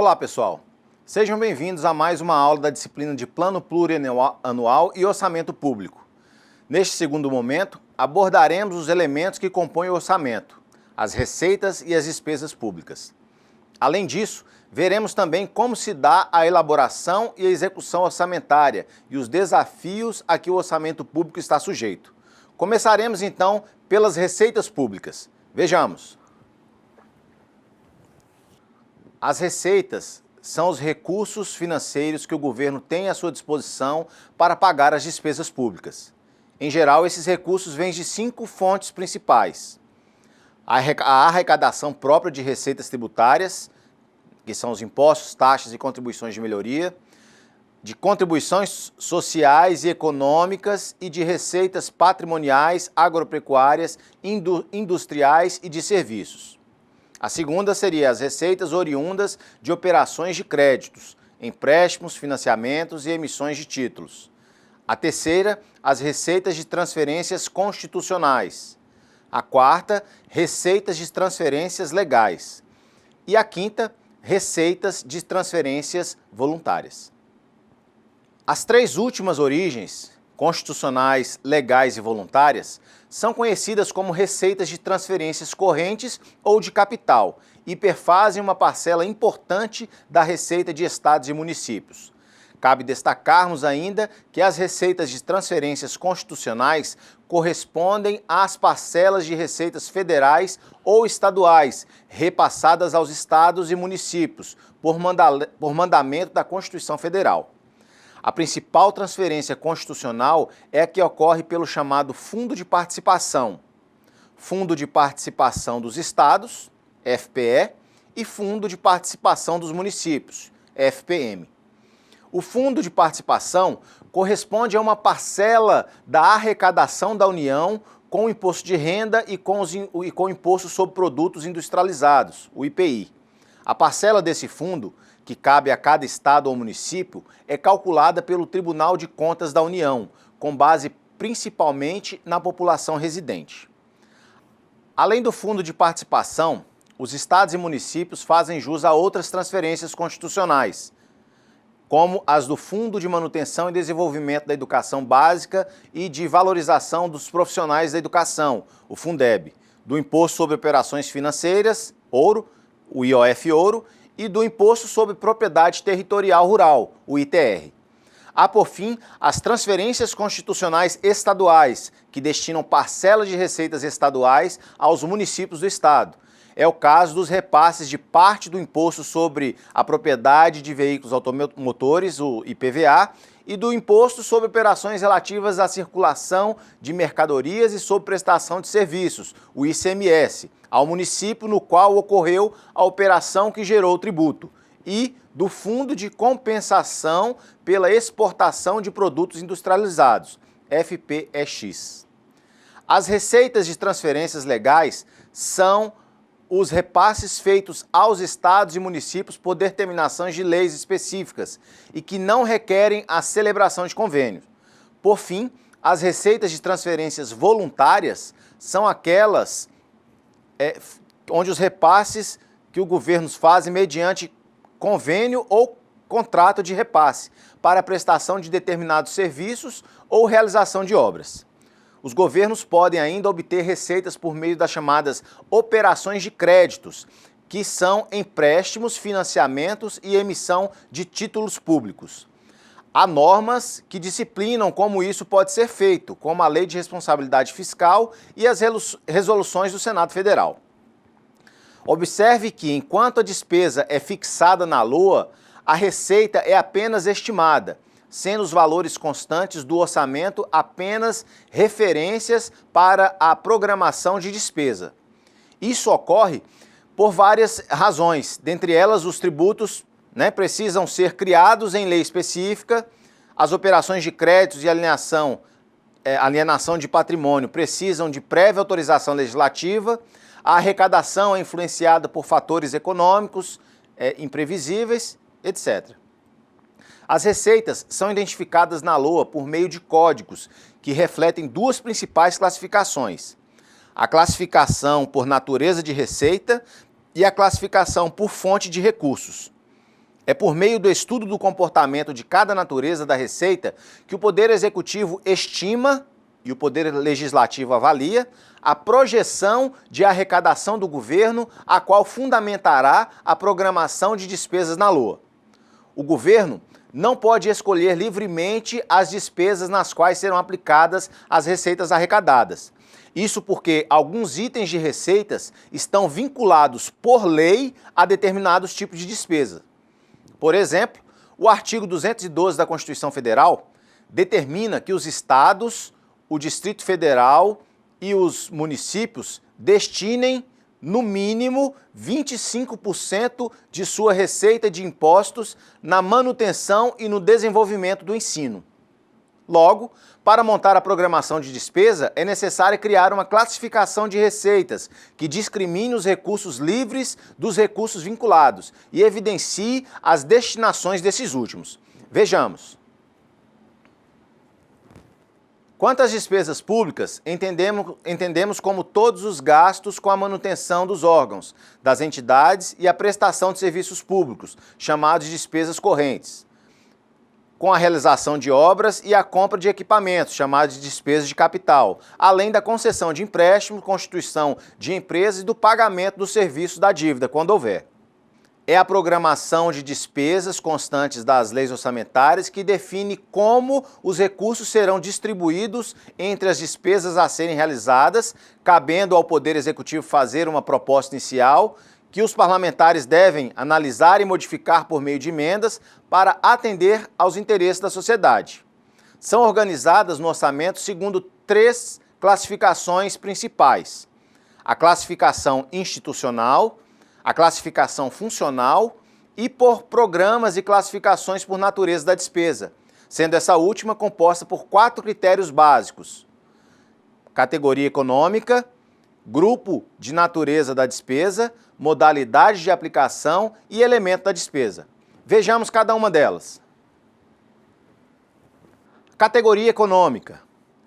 Olá pessoal, sejam bem-vindos a mais uma aula da disciplina de Plano Plurianual e Orçamento Público. Neste segundo momento, abordaremos os elementos que compõem o orçamento, as receitas e as despesas públicas. Além disso, veremos também como se dá a elaboração e a execução orçamentária e os desafios a que o orçamento público está sujeito. Começaremos então pelas receitas públicas. Vejamos. As receitas são os recursos financeiros que o governo tem à sua disposição para pagar as despesas públicas. Em geral, esses recursos vêm de 5 fontes principais. A arrecadação própria de receitas tributárias, que são os impostos, taxas e contribuições de melhoria, de contribuições sociais e econômicas e de receitas patrimoniais, agropecuárias, industriais e de serviços. A segunda seria as receitas oriundas de operações de créditos, empréstimos, financiamentos e emissões de títulos. A terceira, as receitas de transferências constitucionais. A quarta, receitas de transferências legais. E a quinta, receitas de transferências voluntárias. As 3 últimas origens, constitucionais, legais e voluntárias, são conhecidas como receitas de transferências correntes ou de capital e perfazem uma parcela importante da receita de estados e municípios. Cabe destacarmos ainda que as receitas de transferências constitucionais correspondem às parcelas de receitas federais ou estaduais repassadas aos estados e municípios por mandamento da Constituição Federal. A principal transferência constitucional é a que ocorre pelo chamado Fundo de Participação, Fundo de Participação dos Estados, FPE, e Fundo de Participação dos Municípios, FPM. O Fundo de Participação corresponde a uma parcela da arrecadação da União com o imposto de renda e com o imposto sobre produtos industrializados, o IPI. A parcela desse fundo, que cabe a cada estado ou município, é calculada pelo Tribunal de Contas da União, com base principalmente na população residente. Além do Fundo de Participação, os estados e municípios fazem jus a outras transferências constitucionais, como as do Fundo de Manutenção e Desenvolvimento da Educação Básica e de Valorização dos Profissionais da Educação, o Fundeb, do Imposto sobre Operações Financeiras, Ouro, o IOF Ouro, e do Imposto sobre Propriedade Territorial Rural, o ITR. Há, por fim, as transferências constitucionais estaduais, que destinam parcela de receitas estaduais aos municípios do estado. É o caso dos repasses de parte do Imposto sobre a Propriedade de Veículos Automotores, o IPVA, e do Imposto sobre Operações Relativas à Circulação de Mercadorias e sobre Prestação de Serviços, o ICMS, ao município no qual ocorreu a operação que gerou o tributo, e do Fundo de Compensação pela Exportação de Produtos Industrializados, FPEX. As receitas de transferências legais são os repasses feitos aos estados e municípios por determinações de leis específicas e que não requerem a celebração de convênios. Por fim, as receitas de transferências voluntárias são aquelas onde os repasses que o governo faz mediante convênio ou contrato de repasse para a prestação de determinados serviços ou realização de obras. Os governos podem ainda obter receitas por meio das chamadas operações de créditos, que são empréstimos, financiamentos e emissão de títulos públicos. Há normas que disciplinam como isso pode ser feito, como a Lei de Responsabilidade Fiscal e as resoluções do Senado Federal. Observe que, enquanto a despesa é fixada na LOA, a receita é apenas estimada, sendo os valores constantes do orçamento apenas referências para a programação de despesa. Isso ocorre por várias razões, dentre elas os tributos precisam ser criados em lei específica, as operações de créditos e alienação de patrimônio precisam de prévia autorização legislativa, a arrecadação é influenciada por fatores econômicos imprevisíveis, etc. As receitas são identificadas na LOA por meio de códigos que refletem 2 principais classificações: a classificação por natureza de receita e a classificação por fonte de recursos. É por meio do estudo do comportamento de cada natureza da Receita que o Poder Executivo estima e o Poder Legislativo avalia a projeção de arrecadação do governo, a qual fundamentará a programação de despesas na LOA. O governo não pode escolher livremente as despesas nas quais serão aplicadas as receitas arrecadadas. Isso porque alguns itens de receitas estão vinculados por lei a determinados tipos de despesa. Por exemplo, o artigo 212 da Constituição Federal determina que os estados, o Distrito Federal e os municípios destinem, no mínimo, 25% de sua receita de impostos na manutenção e no desenvolvimento do ensino. Logo, para montar a programação de despesa, é necessário criar uma classificação de receitas que discrimine os recursos livres dos recursos vinculados e evidencie as destinações desses últimos. Vejamos. Quanto às despesas públicas, entendemos como todos os gastos com a manutenção dos órgãos, das entidades e a prestação de serviços públicos, chamados de despesas correntes, com a realização de obras e a compra de equipamentos, chamados de despesas de capital, além da concessão de empréstimo, constituição de empresas e do pagamento dos serviços da dívida, quando houver. É a programação de despesas constantes das leis orçamentárias que define como os recursos serão distribuídos entre as despesas a serem realizadas, cabendo ao Poder Executivo fazer uma proposta inicial, que os parlamentares devem analisar e modificar por meio de emendas para atender aos interesses da sociedade. São organizadas no orçamento segundo 3 classificações principais: a classificação institucional, a classificação funcional e por programas e classificações por natureza da despesa, sendo essa última composta por 4 critérios básicos: categoria econômica, grupo de natureza da despesa, modalidade de aplicação e elemento da despesa. Vejamos cada uma delas. Categoria econômica.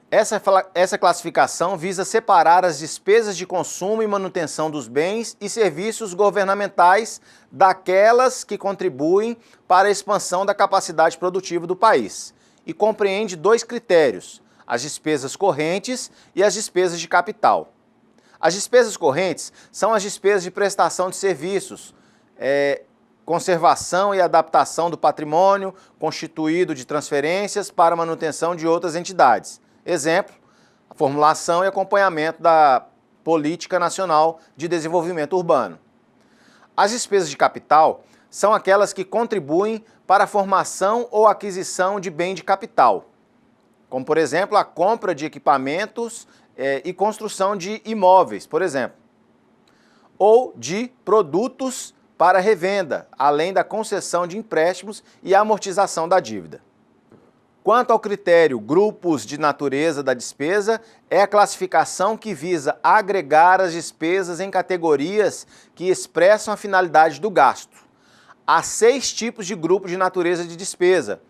Essa classificação visa separar as despesas de consumo e manutenção dos bens e serviços governamentais daquelas que contribuem para a expansão da capacidade produtiva do país e compreende 2 critérios: as despesas correntes e as despesas de capital. As despesas correntes são as despesas de prestação de serviços, conservação e adaptação do patrimônio constituído de transferências para manutenção de outras entidades. Exemplo, a formulação e acompanhamento da Política Nacional de Desenvolvimento Urbano. As despesas de capital são aquelas que contribuem para a formação ou aquisição de bem de capital, como, por exemplo, a compra de equipamentos e construção de imóveis, por exemplo, ou de produtos para revenda, além da concessão de empréstimos e amortização da dívida. Quanto ao critério grupos de natureza da despesa, é a classificação que visa agregar as despesas em categorias que expressam a finalidade do gasto. Há 6 tipos de grupos de natureza de despesa,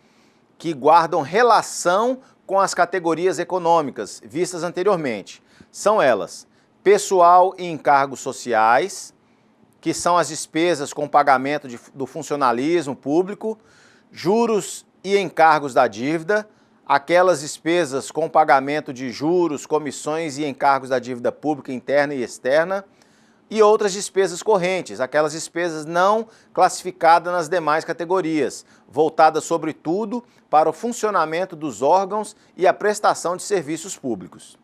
que guardam relação com as categorias econômicas vistas anteriormente. São elas: pessoal e encargos sociais, que são as despesas com pagamento do funcionalismo público, juros e encargos da dívida, aquelas despesas com pagamento de juros, comissões e encargos da dívida pública interna e externa, e outras despesas correntes, aquelas despesas não classificadas nas demais categorias, voltadas sobretudo para o funcionamento dos órgãos e a prestação de serviços públicos.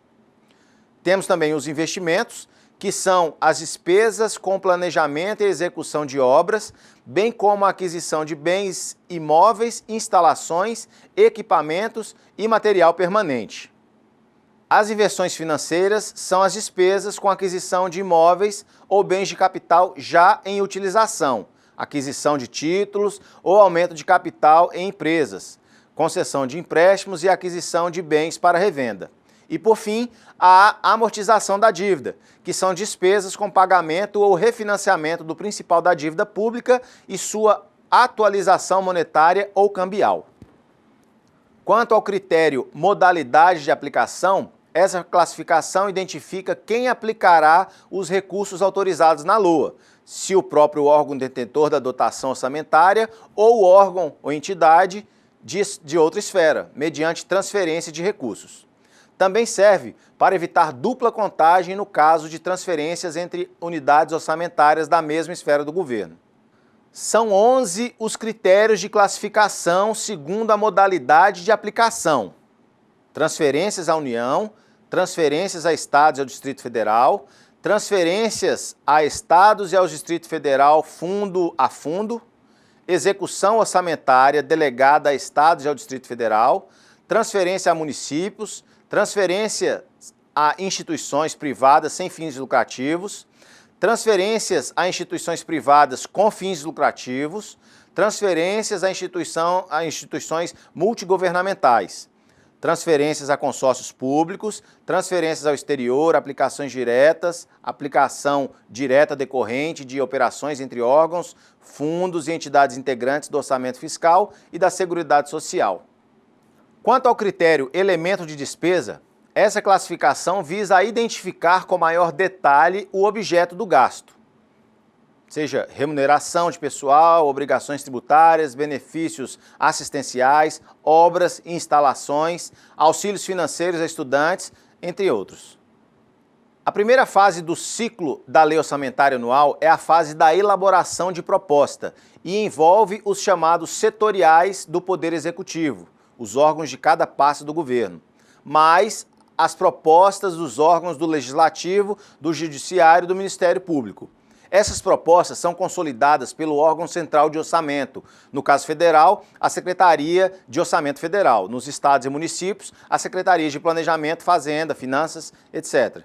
Temos também os investimentos, que são as despesas com planejamento e execução de obras, bem como a aquisição de bens imóveis, instalações, equipamentos e material permanente. As inversões financeiras são as despesas com aquisição de imóveis ou bens de capital já em utilização, aquisição de títulos ou aumento de capital em empresas, concessão de empréstimos e aquisição de bens para revenda. E, por fim, a amortização da dívida, que são despesas com pagamento ou refinanciamento do principal da dívida pública e sua atualização monetária ou cambial. Quanto ao critério modalidade de aplicação, essa classificação identifica quem aplicará os recursos autorizados na LOA, se o próprio órgão detentor da dotação orçamentária ou o órgão ou entidade de outra esfera, mediante transferência de recursos. Também serve para evitar dupla contagem no caso de transferências entre unidades orçamentárias da mesma esfera do governo. São 11 os critérios de classificação segundo a modalidade de aplicação: transferências à União, transferências a Estados e ao Distrito Federal, transferências a Estados e ao Distrito Federal fundo a fundo, execução orçamentária delegada a Estados e ao Distrito Federal, transferência a municípios, transferência a instituições privadas sem fins lucrativos, transferências a instituições privadas com fins lucrativos, transferências a instituições multigovernamentais, transferências a consórcios públicos, transferências ao exterior, aplicações diretas, aplicação direta decorrente de operações entre órgãos, fundos e entidades integrantes do orçamento fiscal e da Seguridade Social. Quanto ao critério elemento de despesa, essa classificação visa identificar com maior detalhe o objeto do gasto, seja remuneração de pessoal, obrigações tributárias, benefícios assistenciais, obras e instalações, auxílios financeiros a estudantes, entre outros. A primeira fase do ciclo da Lei Orçamentária Anual é a fase da elaboração de proposta e envolve os chamados setoriais do Poder Executivo, os órgãos de cada passo do governo, mais as propostas dos órgãos do Legislativo, do Judiciário e do Ministério Público. Essas propostas são consolidadas pelo órgão central de orçamento, no caso federal, a Secretaria de Orçamento Federal, nos estados e municípios, a Secretaria de Planejamento, Fazenda, Finanças, etc.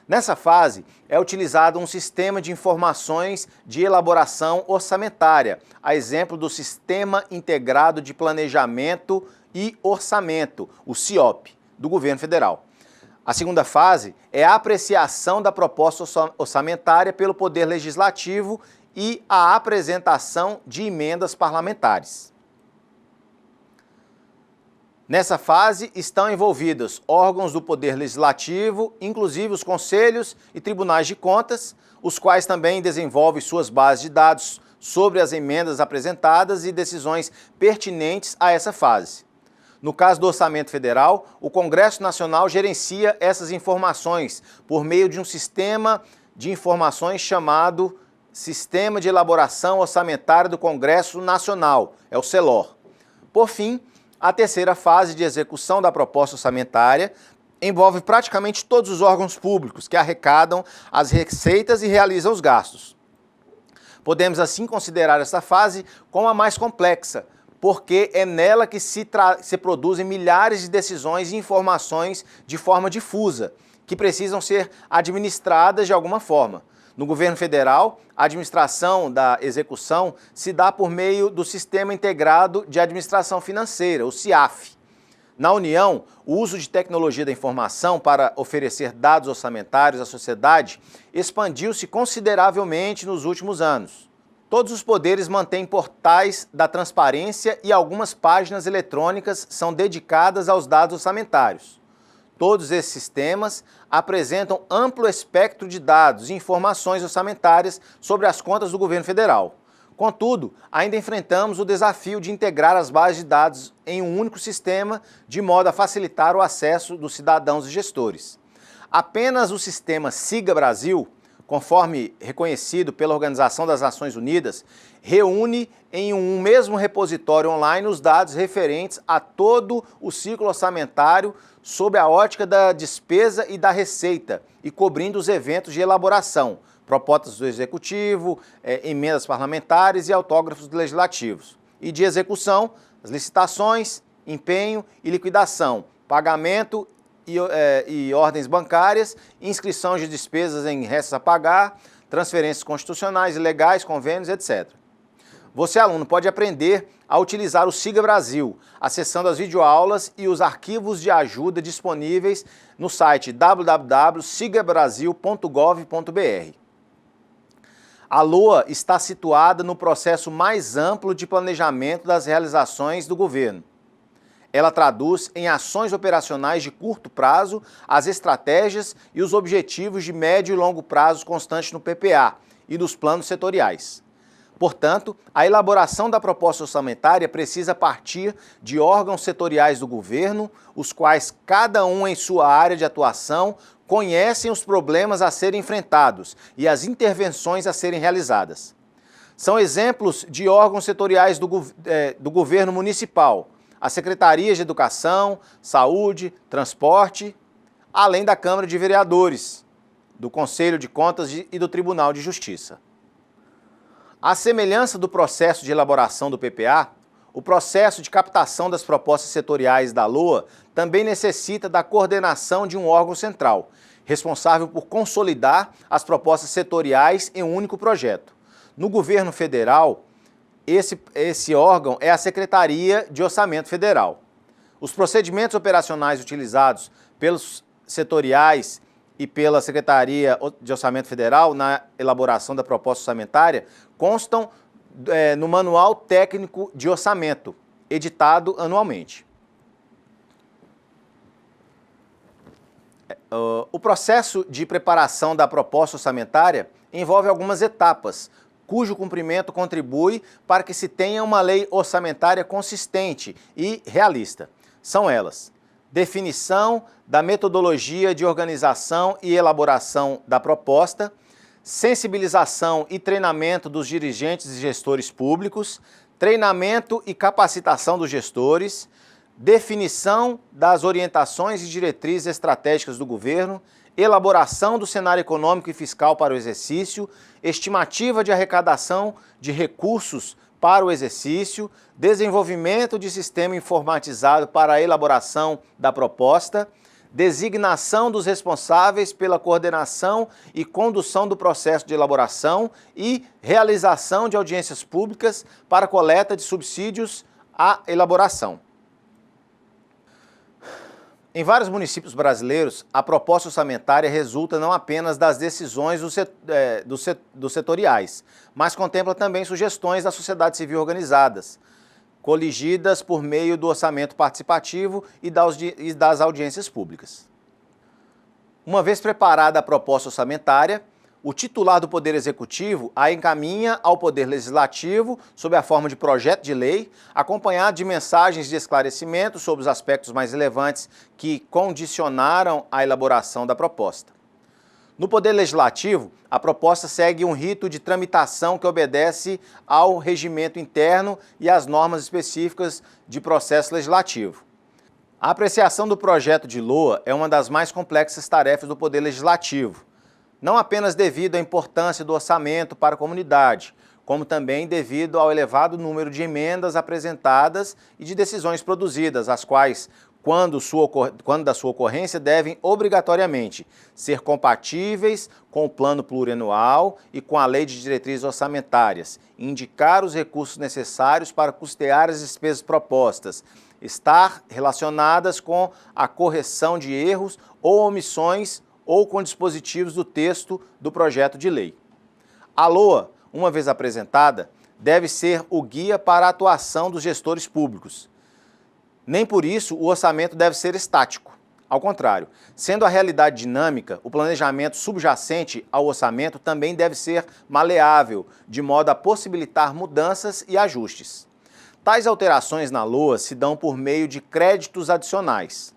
Nessa fase, é utilizado um sistema de informações de elaboração orçamentária, a exemplo do Sistema Integrado de Planejamento e Orçamento, o SIOP, do governo federal. A segunda fase é a apreciação da proposta orçamentária pelo Poder Legislativo e a apresentação de emendas parlamentares. Nessa fase estão envolvidos órgãos do Poder Legislativo, inclusive os conselhos e tribunais de contas, os quais também desenvolvem suas bases de dados sobre as emendas apresentadas e decisões pertinentes a essa fase. No caso do Orçamento Federal, o Congresso Nacional gerencia essas informações por meio de um sistema de informações chamado Sistema de Elaboração Orçamentária do Congresso Nacional, é o CELOR. Por fim, a terceira fase de execução da proposta orçamentária envolve praticamente todos os órgãos públicos que arrecadam as receitas e realizam os gastos. Podemos assim considerar essa fase como a mais complexa, porque é nela que se produzem milhares de decisões e informações de forma difusa, que precisam ser administradas de alguma forma. No governo federal, a administração da execução se dá por meio do Sistema Integrado de Administração Financeira, o SIAF. Na União, o uso de tecnologia da informação para oferecer dados orçamentários à sociedade expandiu-se consideravelmente nos últimos anos. Todos os poderes mantêm portais da transparência e algumas páginas eletrônicas são dedicadas aos dados orçamentários. Todos esses sistemas apresentam amplo espectro de dados e informações orçamentárias sobre as contas do governo federal. Contudo, ainda enfrentamos o desafio de integrar as bases de dados em um único sistema, de modo a facilitar o acesso dos cidadãos e gestores. Apenas o sistema Siga Brasil, conforme reconhecido pela Organização das Nações Unidas, reúne em um mesmo repositório online os dados referentes a todo o ciclo orçamentário sob a ótica da despesa e da receita e cobrindo os eventos de elaboração, propostas do Executivo, emendas parlamentares e autógrafos legislativos, e de execução, as licitações, empenho e liquidação, pagamento e ordens bancárias, inscrição de despesas em restos a pagar, transferências constitucionais e legais, convênios, etc. Você, aluno, pode aprender a utilizar o Siga Brasil, acessando as videoaulas e os arquivos de ajuda disponíveis no site www.sigabrasil.gov.br. A LOA está situada no processo mais amplo de planejamento das realizações do governo. Ela traduz em ações operacionais de curto prazo as estratégias e os objetivos de médio e longo prazo constantes no PPA e dos planos setoriais. Portanto, a elaboração da proposta orçamentária precisa partir de órgãos setoriais do governo, os quais, cada um em sua área de atuação, conhecem os problemas a serem enfrentados e as intervenções a serem realizadas. São exemplos de órgãos setoriais do governo municipal, as secretarias de Educação, Saúde, Transporte, além da Câmara de Vereadores, do Conselho de Contas e do Tribunal de Justiça. À semelhança do processo de elaboração do PPA, o processo de captação das propostas setoriais da LOA também necessita da coordenação de um órgão central, responsável por consolidar as propostas setoriais em um único projeto. No governo federal, esse órgão é a Secretaria de Orçamento Federal. Os procedimentos operacionais utilizados pelos setoriais e pela Secretaria de Orçamento Federal na elaboração da proposta orçamentária constam no Manual Técnico de Orçamento, editado anualmente. O processo de preparação da proposta orçamentária envolve algumas etapas, cujo cumprimento contribui para que se tenha uma lei orçamentária consistente e realista. São elas: definição da metodologia de organização e elaboração da proposta, sensibilização e treinamento dos dirigentes e gestores públicos, treinamento e capacitação dos gestores, definição das orientações e diretrizes estratégicas do governo, elaboração do cenário econômico e fiscal para o exercício, estimativa de arrecadação de recursos para o exercício, desenvolvimento de sistema informatizado para a elaboração da proposta, designação dos responsáveis pela coordenação e condução do processo de elaboração e realização de audiências públicas para coleta de subsídios à elaboração. Em vários municípios brasileiros, a proposta orçamentária resulta não apenas das decisões dos setoriais, mas contempla também sugestões da sociedade civil organizadas, coligidas por meio do orçamento participativo e das audiências públicas. Uma vez preparada a proposta orçamentária, o titular do Poder Executivo a encaminha ao Poder Legislativo sob a forma de projeto de lei, acompanhado de mensagens de esclarecimento sobre os aspectos mais relevantes que condicionaram a elaboração da proposta. No Poder Legislativo, a proposta segue um rito de tramitação que obedece ao regimento interno e às normas específicas de processo legislativo. A apreciação do projeto de LOA é uma das mais complexas tarefas do Poder Legislativo, não apenas devido à importância do orçamento para a comunidade, como também devido ao elevado número de emendas apresentadas e de decisões produzidas, as quais, quando da sua ocorrência, devem obrigatoriamente ser compatíveis com o plano plurianual e com a lei de diretrizes orçamentárias, indicar os recursos necessários para custear as despesas propostas, estar relacionadas com a correção de erros ou omissões ou com dispositivos do texto do projeto de lei. A LOA, uma vez apresentada, deve ser o guia para a atuação dos gestores públicos. Nem por isso o orçamento deve ser estático. Ao contrário, sendo a realidade dinâmica, o planejamento subjacente ao orçamento também deve ser maleável, de modo a possibilitar mudanças e ajustes. Tais alterações na LOA se dão por meio de créditos adicionais.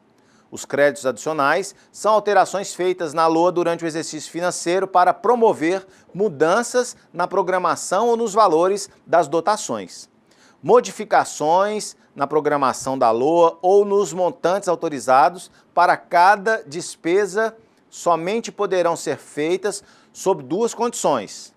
Os créditos adicionais são alterações feitas na LOA durante o exercício financeiro para promover mudanças na programação ou nos valores das dotações. Modificações na programação da LOA ou nos montantes autorizados para cada despesa somente poderão ser feitas sob duas condições.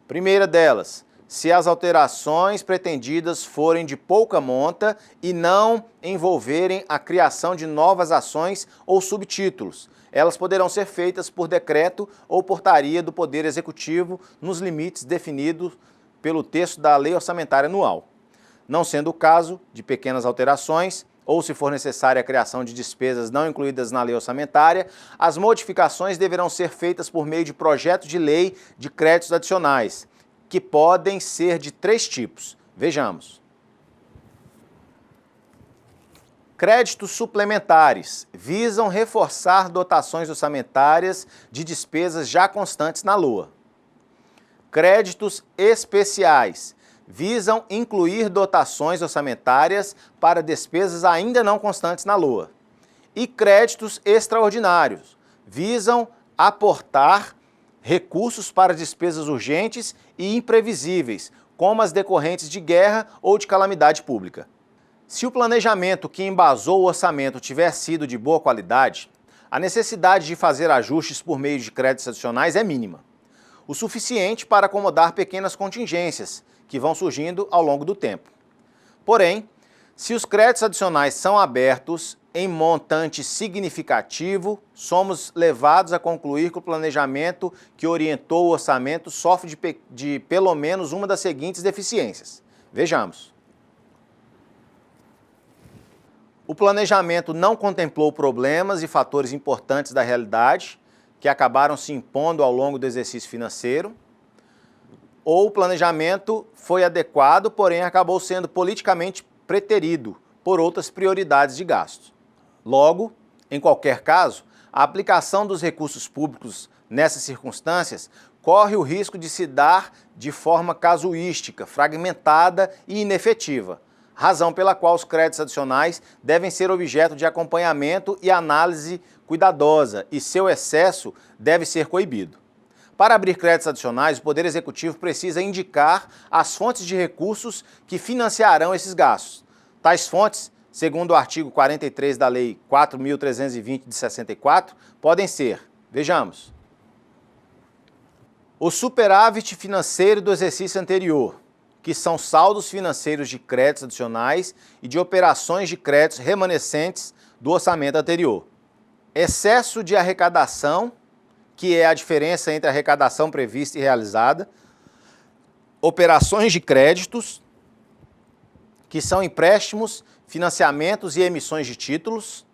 Primeira delas, se as alterações pretendidas forem de pouca monta e não envolverem a criação de novas ações ou subtítulos. Elas poderão ser feitas por decreto ou portaria do Poder Executivo nos limites definidos pelo texto da Lei Orçamentária Anual. Não sendo o caso de pequenas alterações, ou se for necessária a criação de despesas não incluídas na lei orçamentária, as modificações deverão ser feitas por meio de projeto de lei de créditos adicionais, que podem ser de 3 tipos. Vejamos. Créditos suplementares visam reforçar dotações orçamentárias de despesas já constantes na LOA. Créditos especiais visam incluir dotações orçamentárias para despesas ainda não constantes na LOA. E créditos extraordinários visam aportar recursos para despesas urgentes e imprevisíveis, como as decorrentes de guerra ou de calamidade pública. Se o planejamento que embasou o orçamento tiver sido de boa qualidade, a necessidade de fazer ajustes por meio de créditos adicionais é mínima, o suficiente para acomodar pequenas contingências que vão surgindo ao longo do tempo. Porém, se os créditos adicionais são abertos em montante significativo, somos levados a concluir que o planejamento que orientou o orçamento sofre de pelo menos uma das seguintes deficiências. Vejamos. O planejamento não contemplou problemas e fatores importantes da realidade que acabaram se impondo ao longo do exercício financeiro, ou o planejamento foi adequado, porém acabou sendo politicamente preterido por outras prioridades de gastos. Logo, em qualquer caso, a aplicação dos recursos públicos nessas circunstâncias corre o risco de se dar de forma casuística, fragmentada e inefetiva, razão pela qual os créditos adicionais devem ser objeto de acompanhamento e análise cuidadosa e seu excesso deve ser coibido. Para abrir créditos adicionais, o Poder Executivo precisa indicar as fontes de recursos que financiarão esses gastos. Tais fontes, segundo o artigo 43 da Lei 4.320 de 64, podem ser, vejamos, o superávit financeiro do exercício anterior, que são saldos financeiros de créditos adicionais e de operações de créditos remanescentes do orçamento anterior. Excesso de arrecadação, que é a diferença entre a arrecadação prevista e realizada. Operações de créditos, que são empréstimos, financiamentos e emissões de títulos.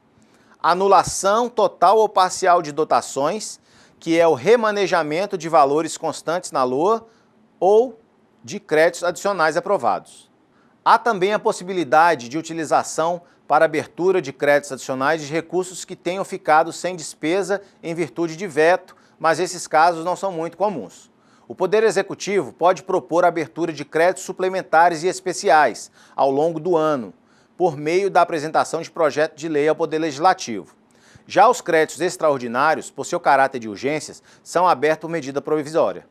Anulação total ou parcial de dotações, que é o remanejamento de valores constantes na LOA ou de créditos adicionais aprovados. Há também a possibilidade de utilização para abertura de créditos adicionais de recursos que tenham ficado sem despesa em virtude de veto, mas esses casos não são muito comuns. O Poder Executivo pode propor a abertura de créditos suplementares e especiais ao longo do ano, por meio da apresentação de projeto de lei ao Poder Legislativo. Já os créditos extraordinários, por seu caráter de urgências, são abertos por medida provisória.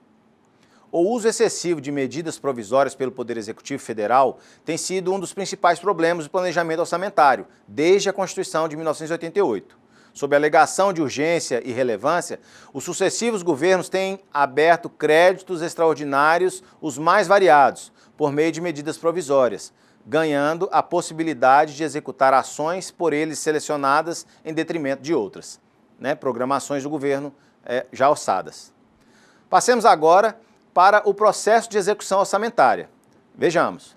O uso excessivo de medidas provisórias pelo Poder Executivo Federal tem sido um dos principais problemas do planejamento orçamentário, desde a Constituição de 1988. Sob a alegação de urgência e relevância, os sucessivos governos têm aberto créditos extraordinários, os mais variados, por meio de medidas provisórias, ganhando a possibilidade de executar ações por eles selecionadas em detrimento de outras, programações do governo já orçadas. Passemos agora para o processo de execução orçamentária. Vejamos.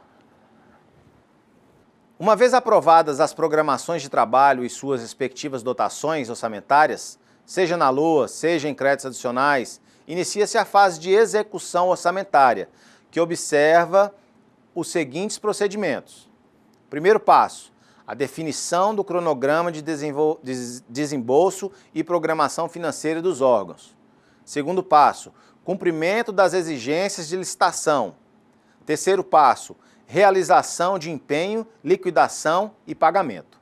Uma vez aprovadas as programações de trabalho e suas respectivas dotações orçamentárias, seja na LOA, seja em créditos adicionais, inicia-se a fase de execução orçamentária, que observa os seguintes procedimentos. Primeiro passo, a definição do cronograma de desembolso e programação financeira dos órgãos. Segundo passo, cumprimento das exigências de licitação. Terceiro passo, realização de empenho, liquidação e pagamento.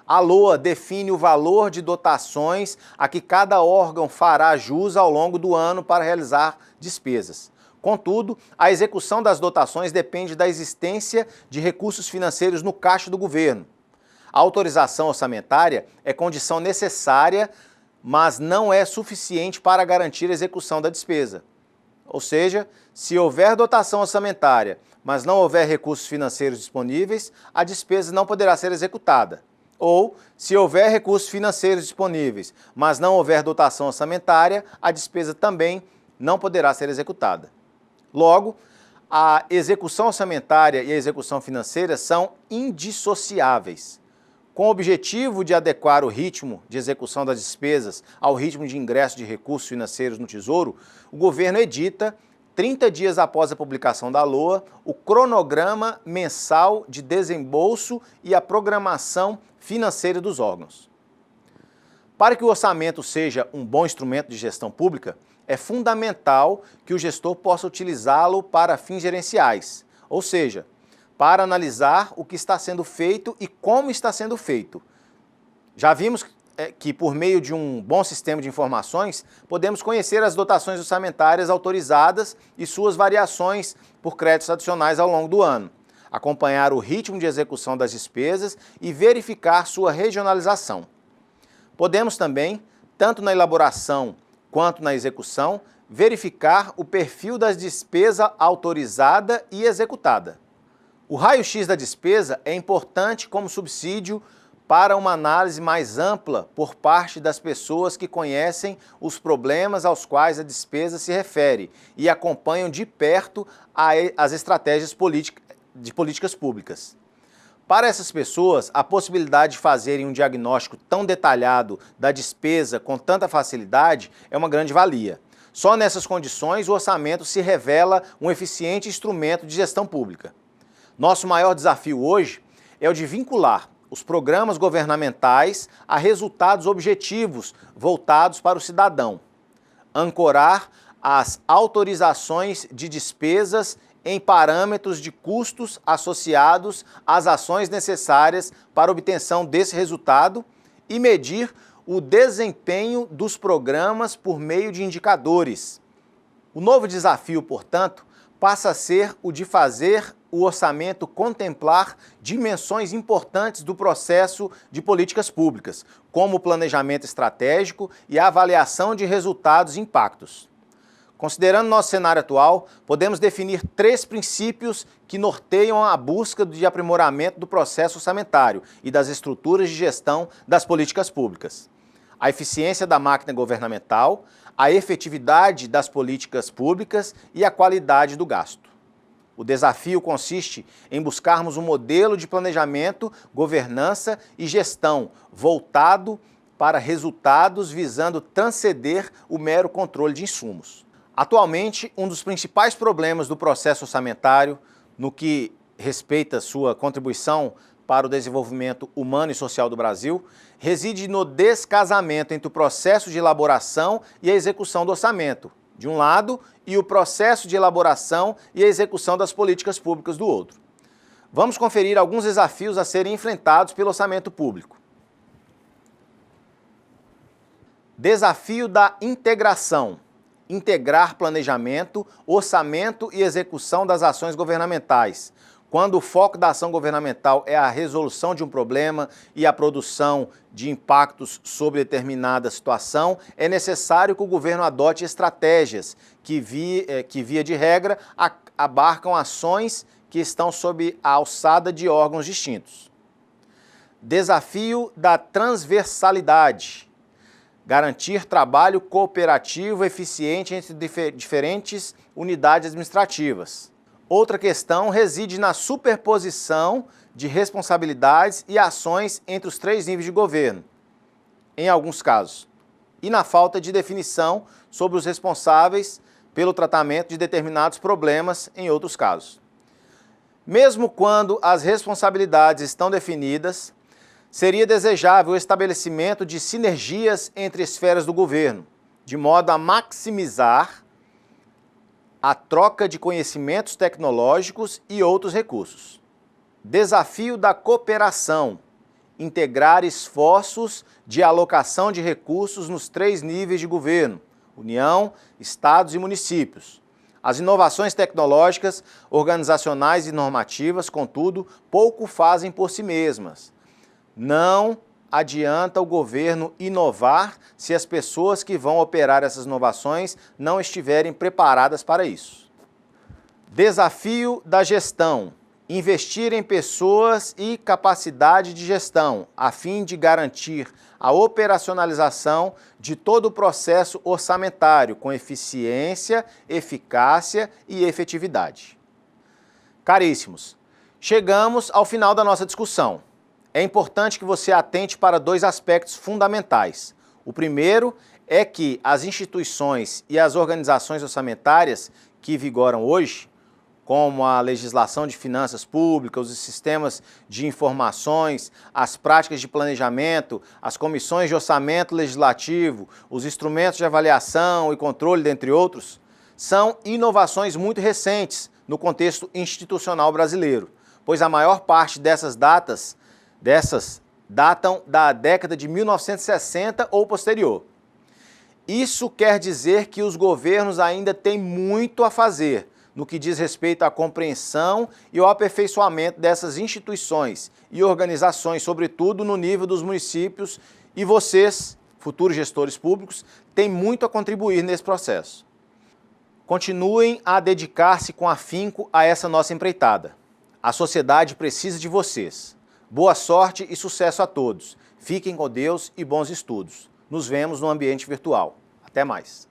A LOA define o valor de dotações a que cada órgão fará jus ao longo do ano para realizar despesas. Contudo, a execução das dotações depende da existência de recursos financeiros no caixa do governo. A autorização orçamentária é condição necessária, mas não é suficiente para garantir a execução da despesa. Ou seja, se houver dotação orçamentária, mas não houver recursos financeiros disponíveis, a despesa não poderá ser executada. Ou, se houver recursos financeiros disponíveis, mas não houver dotação orçamentária, a despesa também não poderá ser executada. Logo, a execução orçamentária e a execução financeira são indissociáveis. Com o objetivo de adequar o ritmo de execução das despesas ao ritmo de ingresso de recursos financeiros no Tesouro, o governo edita, 30 dias após a publicação da LOA, o cronograma mensal de desembolso e a programação financeira dos órgãos. Para que o orçamento seja um bom instrumento de gestão pública, é fundamental que o gestor possa utilizá-lo para fins gerenciais, ou seja, para analisar o que está sendo feito e como está sendo feito. Já vimos que por meio de um bom sistema de informações, podemos conhecer as dotações orçamentárias autorizadas e suas variações por créditos adicionais ao longo do ano, acompanhar o ritmo de execução das despesas e verificar sua regionalização. Podemos também, tanto na elaboração quanto na execução, verificar o perfil da despesa autorizada e executada. O raio-x da despesa é importante como subsídio para uma análise mais ampla por parte das pessoas que conhecem os problemas aos quais a despesa se refere e acompanham de perto as estratégias de políticas públicas. Para essas pessoas, a possibilidade de fazerem um diagnóstico tão detalhado da despesa com tanta facilidade é uma grande valia. Só nessas condições o orçamento se revela um eficiente instrumento de gestão pública. Nosso maior desafio hoje é o de vincular os programas governamentais a resultados objetivos voltados para o cidadão, ancorar as autorizações de despesas em parâmetros de custos associados às ações necessárias para a obtenção desse resultado e medir o desempenho dos programas por meio de indicadores. O novo desafio, portanto, passa a ser o de fazer o orçamento contemplar dimensões importantes do processo de políticas públicas, como o planejamento estratégico e a avaliação de resultados e impactos. Considerando nosso cenário atual, podemos definir 3 princípios que norteiam a busca de aprimoramento do processo orçamentário e das estruturas de gestão das políticas públicas: a eficiência da máquina governamental, a efetividade das políticas públicas e a qualidade do gasto. O desafio consiste em buscarmos um modelo de planejamento, governança e gestão voltado para resultados visando transcender o mero controle de insumos. Atualmente, um dos principais problemas do processo orçamentário, no que respeita sua contribuição para o desenvolvimento humano e social do Brasil, reside no descasamento entre o processo de elaboração e a execução do orçamento, de um lado, e o processo de elaboração e a execução das políticas públicas do outro. Vamos conferir alguns desafios a serem enfrentados pelo orçamento público. Desafio da integração. Integrar planejamento, orçamento e execução das ações governamentais. Quando o foco da ação governamental é a resolução de um problema e a produção de impactos sobre determinada situação, é necessário que o governo adote estratégias que, via de regra, abarcam ações que estão sob a alçada de órgãos distintos. Desafio da transversalidade. Garantir trabalho cooperativo eficiente entre diferentes unidades administrativas. Outra questão reside na superposição de responsabilidades e ações entre os 3 níveis de governo, em alguns casos, e na falta de definição sobre os responsáveis pelo tratamento de determinados problemas, em outros casos. Mesmo quando as responsabilidades estão definidas, seria desejável o estabelecimento de sinergias entre esferas do governo, de modo a maximizar a troca de conhecimentos tecnológicos e outros recursos. Desafio da cooperação. Integrar esforços de alocação de recursos nos 3 níveis de governo: União, Estados e municípios. As inovações tecnológicas, organizacionais e normativas, contudo, pouco fazem por si mesmas. Não adianta o governo inovar se as pessoas que vão operar essas inovações não estiverem preparadas para isso. Desafio da gestão. Investir em pessoas e capacidade de gestão, a fim de garantir a operacionalização de todo o processo orçamentário com eficiência, eficácia e efetividade. Caríssimos, chegamos ao final da nossa discussão. É importante que você atente para 2 aspectos fundamentais. O primeiro é que as instituições e as organizações orçamentárias que vigoram hoje, como a legislação de finanças públicas, os sistemas de informações, as práticas de planejamento, as comissões de orçamento legislativo, os instrumentos de avaliação e controle, dentre outros, são inovações muito recentes no contexto institucional brasileiro, pois a maior parte dessas datam da década de 1960 ou posterior. Isso quer dizer que os governos ainda têm muito a fazer no que diz respeito à compreensão e ao aperfeiçoamento dessas instituições e organizações, sobretudo no nível dos municípios, e vocês, futuros gestores públicos, têm muito a contribuir nesse processo. Continuem a dedicar-se com afinco a essa nossa empreitada. A sociedade precisa de vocês. Boa sorte e sucesso a todos. Fiquem com Deus e bons estudos. Nos vemos no ambiente virtual. Até mais.